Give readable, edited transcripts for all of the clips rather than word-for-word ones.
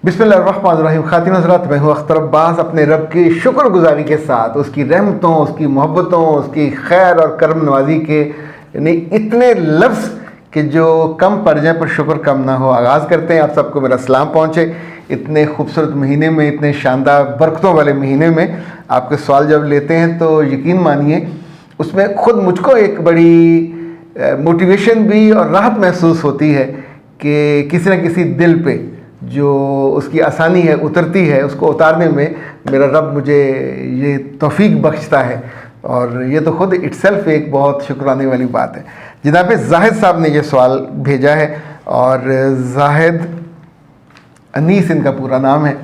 बिस्मिल्लाहिर्रहमानिर्रहीम। खातिन हज़रात, मैं हूँ अख्तर अब्बास। अपने रब की शुक्रगुजारी के साथ, उसकी रहमतों, उसकी मोहब्बतों, उसकी खैर और करम नवाजी के यानी इतने लफ्ज़ कि जो कम पड़ जाए पर शुक्र कम ना हो, आगाज़ करते हैं। आप सबको मेरा सलाम पहुँचे। इतने खूबसूरत महीने में, इतने शानदार बरकतों वाले महीने में आपके सवाल जब लेते हैं तो यकीन मानिए उसमें ख़ुद मुझको एक बड़ी मोटिवेशन भी और राहत महसूस होती है कि किसी न किसी दिल पे जो उसकी आसानी है उतरती है, उसको उतारने में मेरा रब मुझे ये तौफीक बख्शता है। और ये तो ख़ुद इट्सेल्फ एक बहुत शुक्राने वाली बात है। जनाब जाहिद साहब ने ये सवाल भेजा है और जाहिद अनीस इनका पूरा नाम है।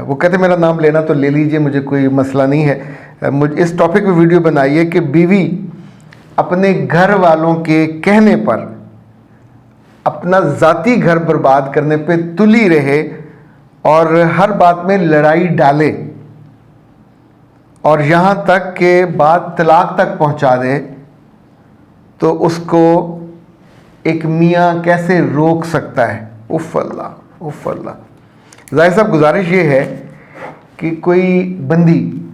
वो कहते मेरा नाम लेना तो ले लीजिए, मुझे कोई मसला नहीं है। मुझे इस टॉपिक पे वीडियो बनाइए कि बीवी अपने घर वालों के कहने पर अपना ज़ाती घर बर्बाद करने पे तुली रहे और हर बात में लड़ाई डाले और यहाँ तक कि बात तलाक तक पहुँचा दे, तो उसको एक मियाँ कैसे रोक सकता है? उफ़ अल्लाह, उफ़ अल्लाह। ज़ाहिद साहब, गुजारिश ये है कि कोई बंदी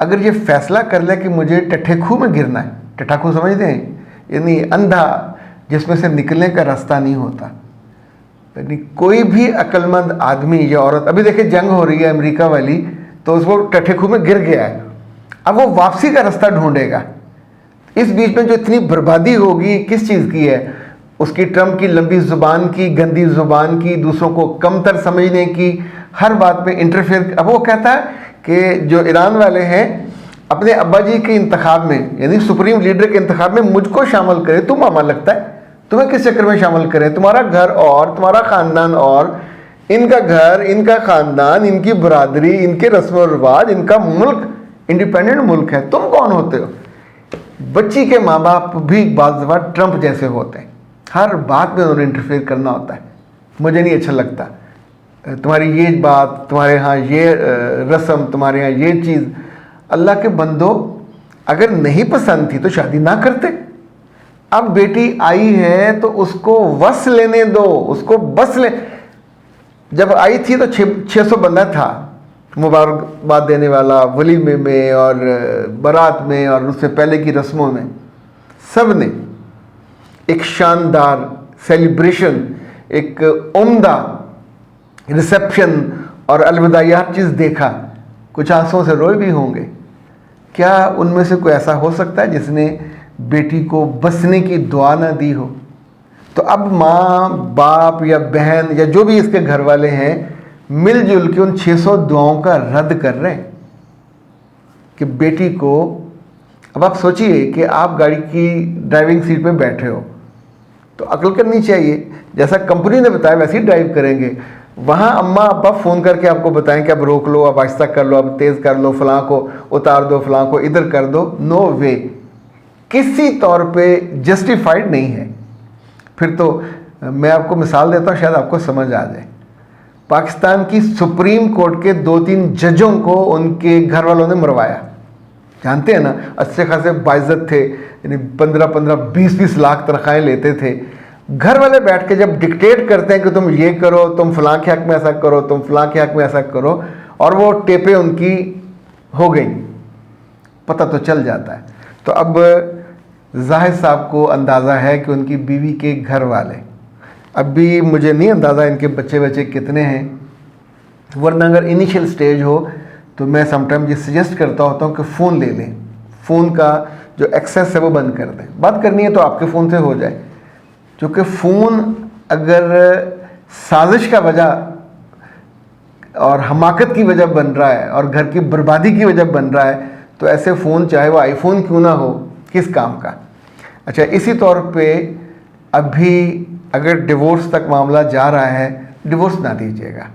अगर ये फ़ैसला कर ले कि मुझे टट्ठे खूह में गिरना है, टट्ठा खूह समझते हैं, यानी अंधा जिसमें से निकलने का रास्ता नहीं होता, यानी कोई भी अक्लमंद आदमी या औरत, अभी देखिए जंग हो रही है अमेरिका वाली, तो उसको टट्ठे खूह में गिर गया है, अब वो वापसी का रास्ता ढूंढेगा। इस बीच में जो इतनी बर्बादी होगी किस चीज़ की है? उसकी ट्रम्प की लंबी ज़ुबान की, गंदी ज़ुबान की, दूसरों को कमतर समझने की, हर बात पे इंटरफेयर। अब वो कहता है कि जो ईरान वाले हैं अपने अब्बा जी के इंतखाब में, यानी सुप्रीम लीडर के इंतखाब में मुझको शामिल करे। तुम मामा लगता है, तुम्हें किस चक्कर में शामिल करें? तुम्हारा घर और तुम्हारा ख़ानदान और इनका घर, इनका ख़ानदान, इनकी बरादरी, इनके रस्म व रिवाज, इनका मुल्क इंडिपेंडेंट मुल्क है। तुम कौन होते हो? बच्ची के माँ बाप भी बाज़ दफ़ा ट्रंप जैसे होते हैं, हर बात में उन्होंने इंटरफेयर करना होता है। मुझे नहीं अच्छा लगता तुम्हारी ये बात, तुम्हारे यहाँ ये रस्म, तुम्हारे यहाँ ये चीज़। अल्लाह के बंदो, अगर नहीं पसंद थी तो शादी ना करते। अब बेटी आई है तो उसको वस लेने दो, उसको बस ले। जब आई थी तो 600 बंदा था मुबारकबाद देने वाला, वलीमे में और बारात में और उससे पहले की रस्मों में। सब ने एक शानदार सेलिब्रेशन, एक उम्दा रिसेप्शन और अलविदाई हर चीज़ देखा। कुछ आंसुओं से रोए भी होंगे। क्या उनमें से कोई ऐसा हो सकता है जिसने बेटी को बसने की दुआ ना दी हो? तो अब माँ बाप या बहन या जो भी इसके घर वाले हैं मिलजुल के उन 600 दुआओं का रद्द कर रहे हैं कि बेटी को। अब आप सोचिए कि आप गाड़ी की ड्राइविंग सीट पे बैठे हो तो अक्ल करनी चाहिए। जैसा कंपनी ने बताया वैसे ही ड्राइव करेंगे। वहाँ अम्मा अब्बा फ़ोन करके आपको बताएं कि अब रोक लो, अब आहिस्ता कर लो, अब तेज़ कर लो, फ़लाँ को उतार दो, फ़लाँ को इधर कर दो। नो वे, किसी तौर पे जस्टिफाइड नहीं है। फिर तो मैं आपको मिसाल देता हूँ, शायद आपको समझ आ जाए। पाकिस्तान की सुप्रीम कोर्ट के 2-3 जजों को उनके घर वालों ने मरवाया। जानते हैं ना, अच्छे खासे बाइज्जत थे, यानी 15-15, 20-20 लाख तनख्वाहें लेते थे। घर वाले बैठ के जब डिक्टेट करते हैं कि तुम ये करो, तुम फलां के हक में ऐसा करो, तुम फलां के हक में ऐसा करो, और वो टेपें उनकी हो गई, पता तो चल जाता है। तो अब जाहिद साहब को अंदाज़ा है कि उनकी बीवी के घर वाले, अभी मुझे नहीं अंदाज़ा इनके बच्चे कितने हैं, वरना अगर इनिशियल स्टेज हो तो मैं समटाइम ये सजेस्ट करता होता हूँ कि फ़ोन ले लें। फ़ोन का जो एक्सेस है वो बंद कर दें। बात करनी है तो आपके फ़ोन से हो जाए, क्योंकि फ़ोन अगर साजिश का वजह और हमाकत की वजह बन रहा है और घर की बर्बादी की वजह बन रहा है, तो ऐसे फ़ोन चाहे वो आईफोन क्यों ना हो, किस काम का? अच्छा, इसी तौर पे अभी अगर डिवोर्स तक मामला जा रहा है, डिवोर्स ना दीजिएगा।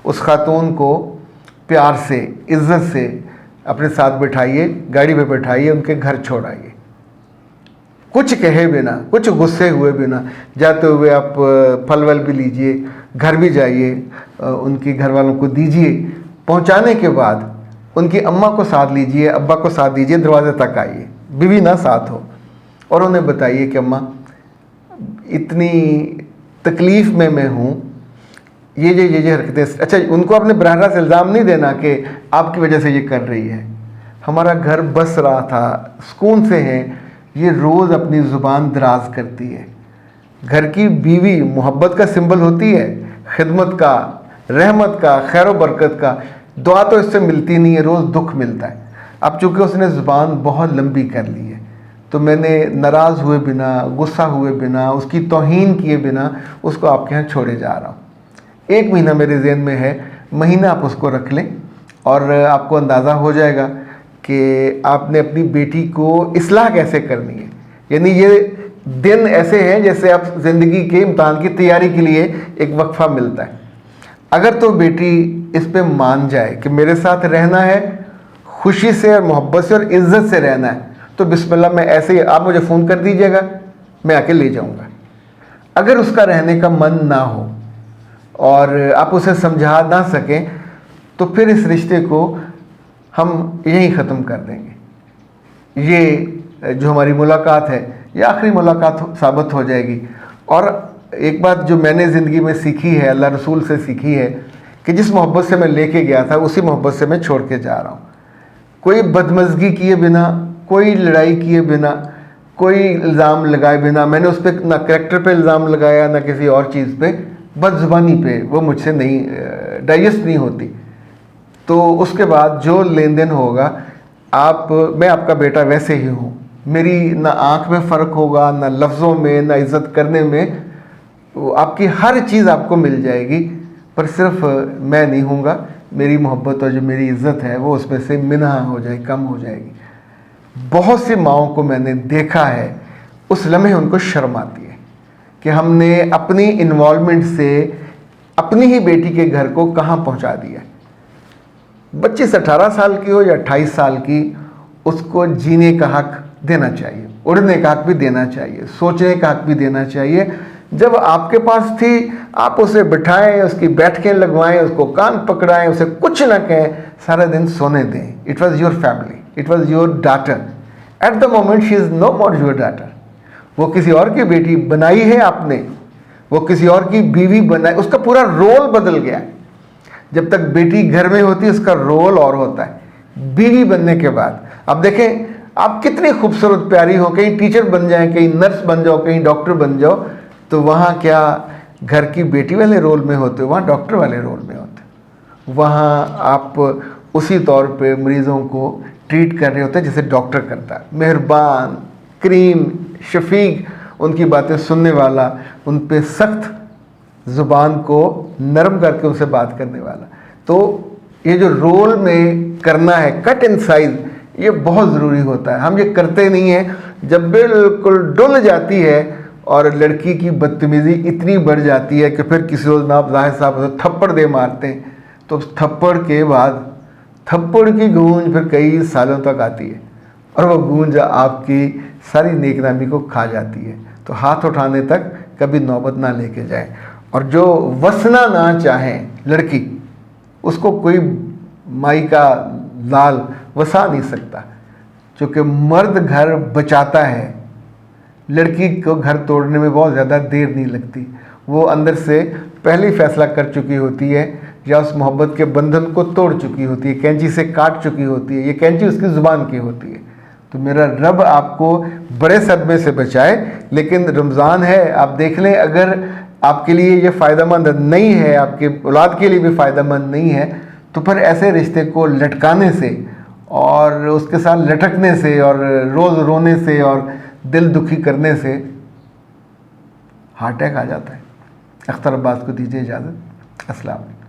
उस खातून को प्यार से, इज़्ज़त से अपने साथ बिठाइए, गाड़ी पे बैठाइए, उनके घर छोड़ाइए, कुछ कहे बिना, कुछ गुस्से हुए बिना। जाते हुए आप फल वल भी लीजिए, घर भी जाइए, उनके घर वालों को दीजिए। पहुंचाने के बाद उनकी अम्मा को साथ लीजिए, अब्बा को साथ दीजिए, दरवाजे तक आइए, बीवी ना साथ हो, और उन्हें बताइए कि अम्मा इतनी तकलीफ़ में मैं हूँ, ये हरकतें, अच्छा उनको अपने बराह रास्त इल्ज़ाम नहीं देना कि आपकी वजह से ये कर रही है। हमारा घर बस रहा था, सुकून से है, ये रोज़ अपनी ज़ुबान दराज करती है। घर की बीवी मोहब्बत का सिंबल होती है, खिदमत का, रहमत का, खैर व बरकत का। दुआ तो इससे मिलती नहीं है, रोज़ दुख मिलता है। अब चूँकि उसने ज़ुबान बहुत लंबी कर ली है, तो मैंने नाराज़ हुए बिना, गुस्सा हुए बिना, उसकी तौहीन किए बिना उसको आपके यहाँ छोड़े जा रहा हूँ। 1 महीना मेरे ज़हन में है, महीना आप उसको रख लें और आपको अंदाज़ा हो जाएगा कि आपने अपनी बेटी को इस्लाह कैसे करनी है। यानी ये दिन ऐसे हैं जैसे आप ज़िंदगी के इम्तहान की तैयारी के लिए एक वक्फ़ा मिलता है। अगर तो बेटी इस पे मान जाए कि मेरे साथ रहना है, खुशी से और मोहब्बत से और इज़्ज़त से रहना है, तो बिस्मिल्लाह, मैं ऐसे ही, आप मुझे फ़ोन कर दीजिएगा, मैं आके ले जाऊँगा। अगर उसका रहने का मन ना हो और आप उसे समझा ना सकें, तो फिर इस रिश्ते को हम यहीं ख़त्म कर देंगे। ये जो हमारी मुलाकात है, ये आखिरी मुलाकात साबित हो जाएगी। और एक बात जो मैंने ज़िंदगी में सीखी है, अल्लाह रसूल से सीखी है, कि जिस मोहब्बत से मैं लेके गया था उसी मोहब्बत से मैं छोड़ के जा रहा हूँ। कोई बदमज़गी किए बिना, कोई लड़ाई किए बिना, कोई इल्ज़ाम लगाए बिना, मैंने उस पर ना करैक्टर पे इल्ज़ाम लगाया ना किसी और चीज़ पे, बदज़ुबानी पे, वो मुझसे नहीं डाइजेस्ट नहीं होती। तो उसके बाद जो लेन देन होगा, मैं आपका बेटा वैसे ही हूँ, मेरी ना आँख में फ़र्क होगा, ना लफ्ज़ों में, ना इज़्ज़त करने में, आपकी हर चीज़ आपको मिल जाएगी, पर सिर्फ मैं नहीं हूँगा। मेरी मोहब्बत और जो मेरी इज़्ज़त है वो उसमें से मिन्हा हो जाए, कम हो जाएगी। बहुत सी माओं को मैंने देखा है, उस लम्हे उनको शर्म आती है कि हमने अपनी इन्वॉल्वमेंट से अपनी ही बेटी के घर को कहाँ पहुँचा दिया। बच्ची 18 साल की हो या 28 साल की, उसको जीने का हक देना चाहिए, उड़ने का हक भी देना चाहिए, सोचने का हक भी देना चाहिए। जब आपके पास थी, आप उसे बिठाएं, उसकी बैठकें लगवाएं, उसको कान पकड़ाएं, उसे कुछ ना कहें, सारा दिन सोने दें। It was your family, it was your daughter. At the moment she is no more your daughter. वो किसी और की बेटी बनाई है आपने, वो किसी और की बीवी बनाई, उसका पूरा रोल बदल गया। जब तक बेटी घर में होती है उसका रोल और होता है, बीवी बनने के बाद अब देखें आप कितनी खूबसूरत प्यारी हो, कहीं टीचर बन जाएं, कहीं नर्स बन जाओ, कहीं डॉक्टर बन जाओ, तो वहाँ क्या घर की बेटी वाले रोल में होते हो, वहाँ डॉक्टर वाले रोल में होते हो। वहाँ आप उसी तौर पे मरीज़ों को ट्रीट कर रहे होते हैं जैसे डॉक्टर करता है, मेहरबान, करीम, शफीक, उनकी बातें सुनने वाला, उन पे सख्त ज़ुबान को नरम करके उनसे बात करने वाला। तो ये जो रोल में करना है, कट इन साइज़, ये बहुत ज़रूरी होता है। हम ये करते नहीं हैं। जब बिल्कुल डुल जाती है और लड़की की बदतमीज़ी इतनी बढ़ जाती है कि फिर किसी रोज़ आप जाहिर साहब थप्पड़ दे मारते हैं, तो थप्पड़ के बाद थप्पड़ की गूंज फिर कई सालों तक आती है और वो गूंज आपकी सारी नेकनामी को खा जाती है। तो हाथ उठाने तक कभी नौबत ना लेके जाए। और जो वसना ना चाहें लड़की, उसको कोई माई का लाल वसा नहीं सकता, क्योंकि मर्द घर बचाता है। लड़की को घर तोड़ने में बहुत ज़्यादा देर नहीं लगती, वो अंदर से पहले ही फैसला कर चुकी होती है या उस मोहब्बत के बंधन को तोड़ चुकी होती है, कैंची से काट चुकी होती है। ये कैंची उसकी ज़ुबान की होती है। तो मेरा रब आपको बड़े सदमे से बचाए। लेकिन रमज़ान है, आप देख लें, अगर आपके लिए ये फ़ायदेमंद नहीं है, आपके औलाद के लिए भी फ़ायदेमंद नहीं है, तो फिर ऐसे रिश्ते को लटकाने से और उसके साथ लटकने से और रोज़ रोने से और दिल दुखी करने से हार्ट अटैक आ जाता है। अख्तर अब्बास को दीजिए इजाज़त। अस्सलाम वालेकुम।